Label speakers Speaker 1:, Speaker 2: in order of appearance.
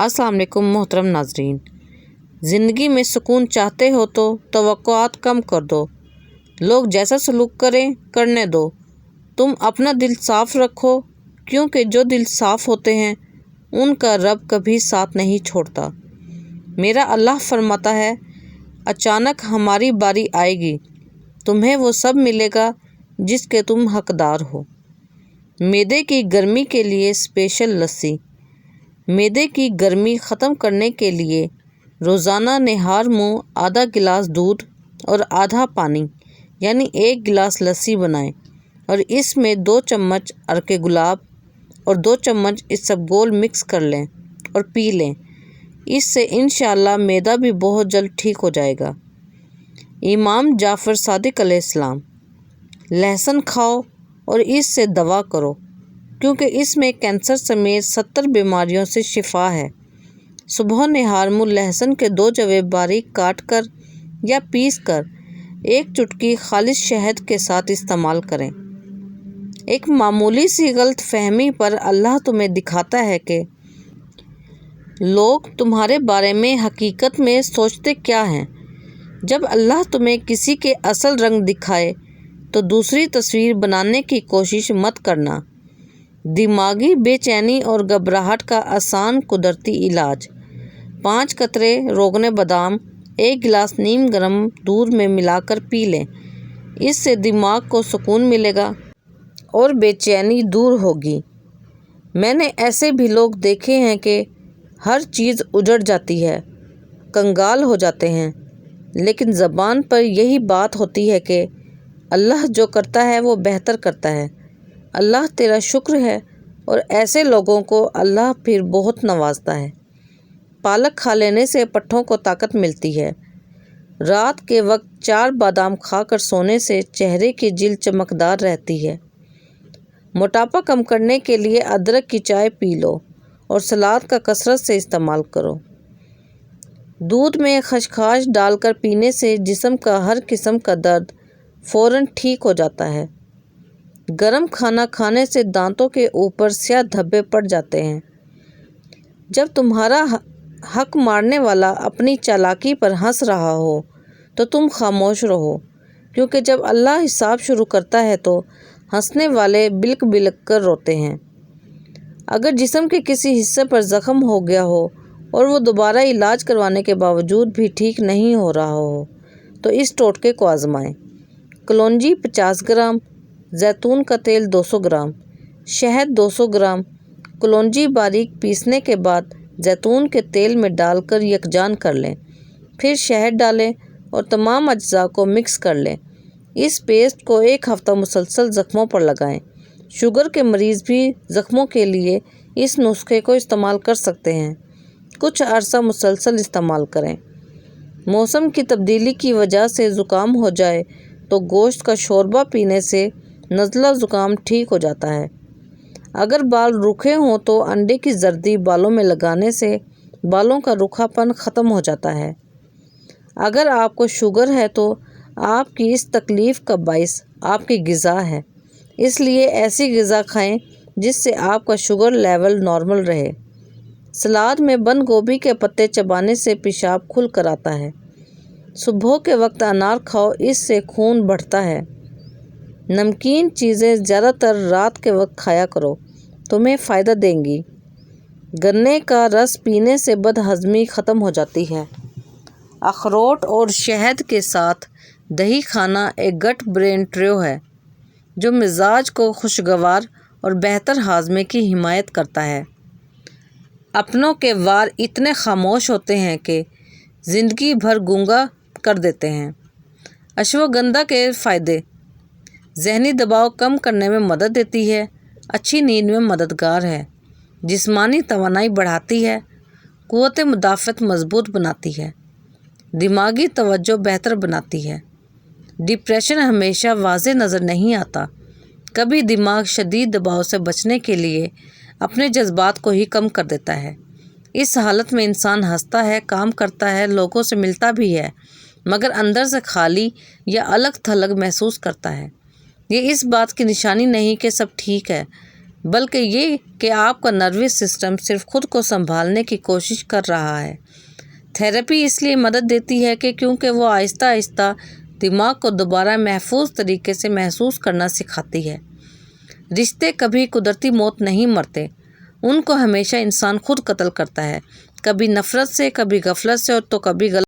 Speaker 1: السلام علیکم محترم ناظرین، زندگی میں سکون چاہتے ہو تو توقعات کم کر دو، لوگ جیسا سلوک کریں کرنے دو، تم اپنا دل صاف رکھو، کیونکہ جو دل صاف ہوتے ہیں ان کا رب کبھی ساتھ نہیں چھوڑتا۔ میرا اللہ فرماتا ہے، اچانک ہماری باری آئے گی، تمہیں وہ سب ملے گا جس کے تم حقدار ہو۔ معدے کی گرمی کے لیے اسپیشل لسی۔ معدے کی گرمی ختم کرنے کے لیے روزانہ نہار منہ آدھا گلاس دودھ اور آدھا پانی یعنی 1 گلاس لسی بنائیں اور اس میں 2 چمچ عرق گلاب اور 2 چمچ اسبگول مکس کر لیں اور پی لیں۔ اس سے انشاءاللہ معدہ بھی بہت جلد ٹھیک ہو جائے گا۔ امام جعفر صادق علیہ السلام: لہسن کھاؤ اور اس سے دوا کرو، کیونکہ اس میں کینسر سمیت 70 بیماریوں سے شفا ہے۔ صبح نہار منہ لہسن کے 2 جوے باریک کاٹ کر یا پیس کر 1 چٹکی خالص شہد کے ساتھ استعمال کریں۔ ایک معمولی سی غلط فہمی پر اللہ تمہیں دکھاتا ہے کہ لوگ تمہارے بارے میں حقیقت میں سوچتے کیا ہیں۔ جب اللہ تمہیں کسی کے اصل رنگ دکھائے تو دوسری تصویر بنانے کی کوشش مت کرنا۔ دماغی بے چینی اور گھبراہٹ کا آسان قدرتی علاج: 5 قطرے روغن بادام 1 گلاس نیم گرم دودھ میں ملا کر پی لیں۔ اس سے دماغ کو سکون ملے گا اور بے چینی دور ہوگی۔ میں نے ایسے بھی لوگ دیکھے ہیں کہ ہر چیز اجڑ جاتی ہے، کنگال ہو جاتے ہیں، لیکن زبان پر یہی بات ہوتی ہے کہ اللہ جو کرتا ہے وہ بہتر کرتا ہے، اللہ تیرا شکر ہے، اور ایسے لوگوں کو اللہ پھر بہت نوازتا ہے۔ پالک کھا لینے سے پٹھوں کو طاقت ملتی ہے۔ رات کے وقت 4 بادام کھا کر سونے سے چہرے کی جلد چمکدار رہتی ہے۔ موٹاپا کم کرنے کے لیے ادرک کی چائے پی لو اور سلاد کا کثرت سے استعمال کرو۔ دودھ میں خشخاش ڈال کر پینے سے جسم کا ہر قسم کا درد فوراً ٹھیک ہو جاتا ہے۔ گرم کھانا کھانے سے دانتوں کے اوپر سیاہ دھبے پڑ جاتے ہیں۔ جب تمہارا حق مارنے والا اپنی چالاکی پر ہنس رہا ہو تو تم خاموش رہو، کیونکہ جب اللہ حساب شروع کرتا ہے تو ہنسنے والے بلک بلک کر روتے ہیں۔ اگر جسم کے کسی حصے پر زخم ہو گیا ہو اور وہ دوبارہ علاج کروانے کے باوجود بھی ٹھیک نہیں ہو رہا ہو تو اس ٹوٹکے کو آزمائیں۔ کلونجی 50 گرام، زیتون کا تیل 200 گرام، شہد 200 گرام۔ کلونجی باریک پیسنے کے بعد زیتون کے تیل میں ڈال کر یکجان کر لیں، پھر شہد ڈالیں اور تمام اجزاء کو مکس کر لیں۔ اس پیسٹ کو 1 ہفتہ مسلسل زخموں پر لگائیں۔ شوگر کے مریض بھی زخموں کے لیے اس نسخے کو استعمال کر سکتے ہیں۔ کچھ عرصہ مسلسل استعمال کریں۔ موسم کی تبدیلی کی وجہ سے زکام ہو جائے تو گوشت کا شوربہ پینے سے نزلہ زکام ٹھیک ہو جاتا ہے۔ اگر بال روکھے ہوں تو انڈے کی زردی بالوں میں لگانے سے بالوں کا روکھا پن ختم ہو جاتا ہے۔ اگر آپ کو شوگر ہے تو آپ کی اس تکلیف کا باعث آپ کی غذا ہے، اس لیے ایسی غذا کھائیں جس سے آپ کا شوگر لیول نارمل رہے۔ سلاد میں بند گوبھی کے پتے چبانے سے پیشاب کھل کر آتا ہے۔ صبح کے وقت انار کھاؤ، اس سے خون بڑھتا ہے۔ نمکین چیزیں زیادہ تر رات کے وقت کھایا کرو، تمہیں فائدہ دیں گی۔ گنے کا رس پینے سے بد ہضمی ختم ہو جاتی ہے۔ اخروٹ اور شہد کے ساتھ دہی کھانا ایک گٹ برین ٹریو ہے جو مزاج کو خوشگوار اور بہتر ہاضمے کی حمایت کرتا ہے۔ اپنوں کے وار اتنے خاموش ہوتے ہیں کہ زندگی بھر گونگا کر دیتے ہیں۔ اشواگندھا کے فائدے: ذہنی دباؤ کم کرنے میں مدد دیتی ہے، اچھی نیند میں مددگار ہے، جسمانی توانائی بڑھاتی ہے، قوت مدافعت مضبوط بناتی ہے، دماغی توجہ بہتر بناتی ہے۔ ڈپریشن ہمیشہ واضح نظر نہیں آتا، کبھی دماغ شدید دباؤ سے بچنے کے لیے اپنے جذبات کو ہی کم کر دیتا ہے۔ اس حالت میں انسان ہنستا ہے، کام کرتا ہے، لوگوں سے ملتا بھی ہے، مگر اندر سے خالی یا الگ تھلگ محسوس کرتا ہے۔ یہ اس بات کی نشانی نہیں کہ سب ٹھیک ہے، بلکہ یہ کہ آپ کا نروس سسٹم صرف خود کو سنبھالنے کی کوشش کر رہا ہے۔ تھیراپی اس لیے مدد دیتی ہے کہ کیونکہ وہ آہستہ آہستہ دماغ کو دوبارہ محفوظ طریقے سے محسوس کرنا سکھاتی ہے۔ رشتے کبھی قدرتی موت نہیں مرتے، ان کو ہمیشہ انسان خود قتل کرتا ہے، کبھی نفرت سے، کبھی غفلت سے، اور تو کبھی غلط